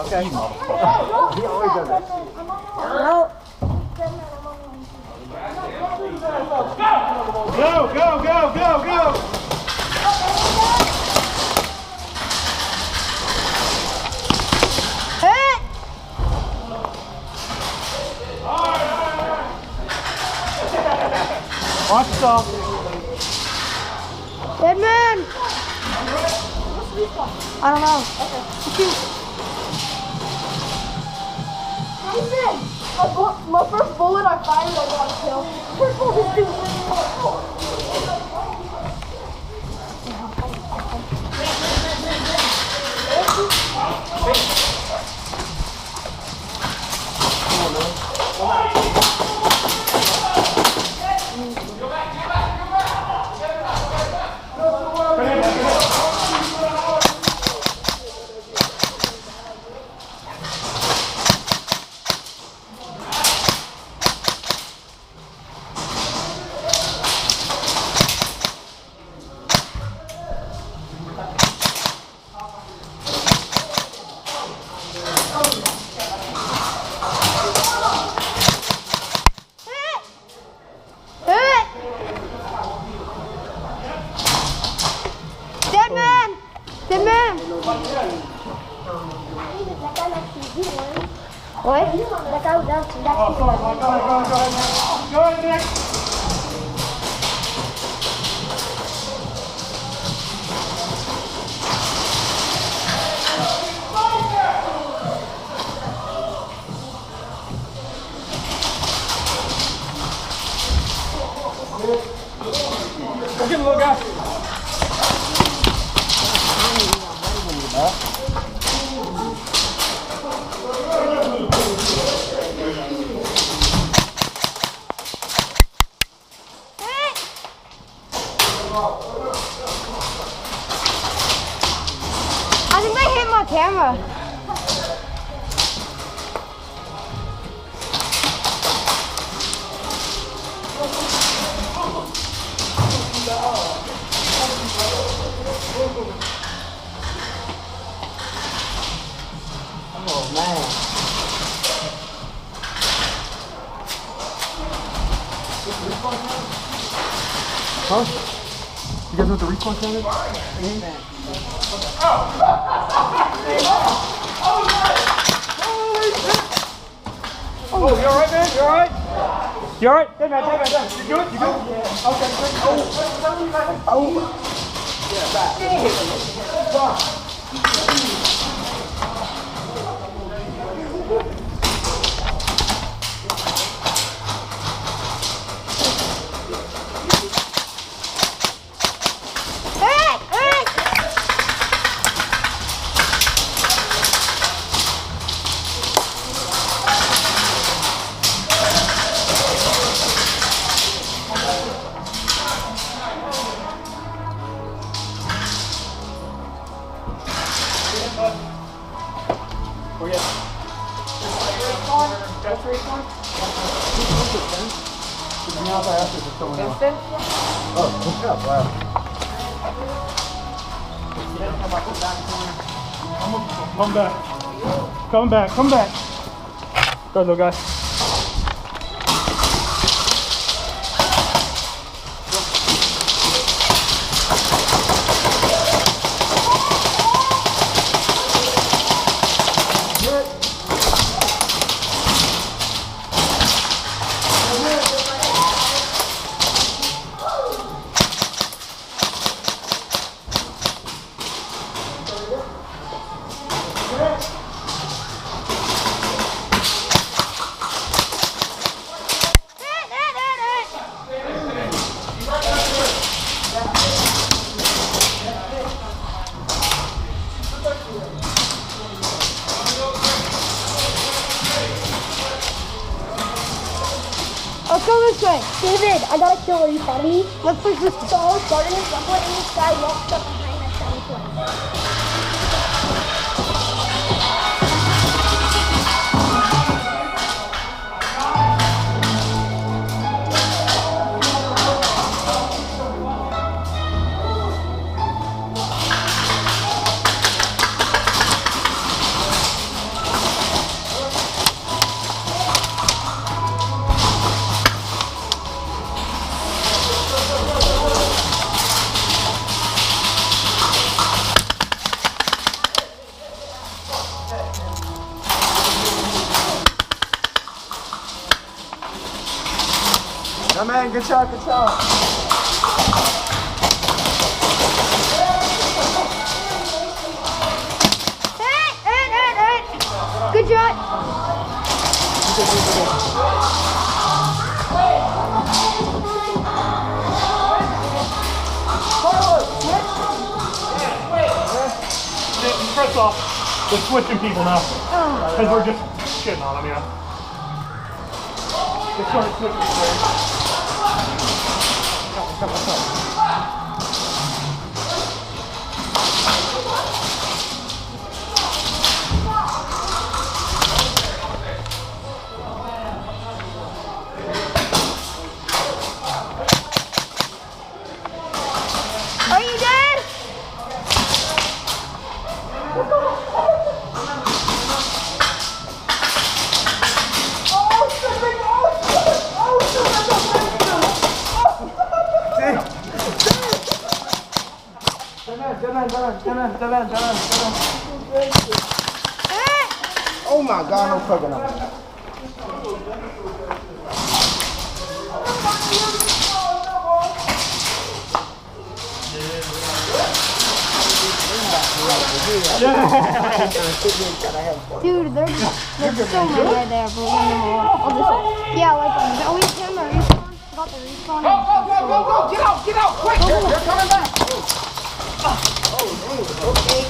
Okay. He always does that. Go! Hey! Watch yourself. Dead man! I don't know. Listen, my first bullet I fired, I got a kill. First bullet is doing Dead man! Dead man! What? That guy was out. Go ahead, Nick. Go get him, little guy. I think they hit my camera. Oh, man. Huh? You guys know what the respawn time is? Oh, you alright, man? You alright? You alright? Dead man. You good? You good? Yeah. Okay. Oh. Yeah, back. Oh, yeah. That's respawn? Now I asked if someone else. Oh, yeah, wow. Come back. Go, little guy. Let's go this way. David, I got a kill. Are you proud of me? Let's push this So I was starting this level and this guy walked up behind us and he Yeah, man, good shot, good shot. Hey. Good shot. First off, we're switching people now. Because we're just shitting on them, yeah. Just sort of switching players. Come on. Are you dead? Jalan. Oh my God, I'm fucking up. Dude, there's so many right there, but we're gonna I'll just, yeah, like, always him or respawn. Got the respawn. Go! Get out! Quick! They're coming back! Oh, okay.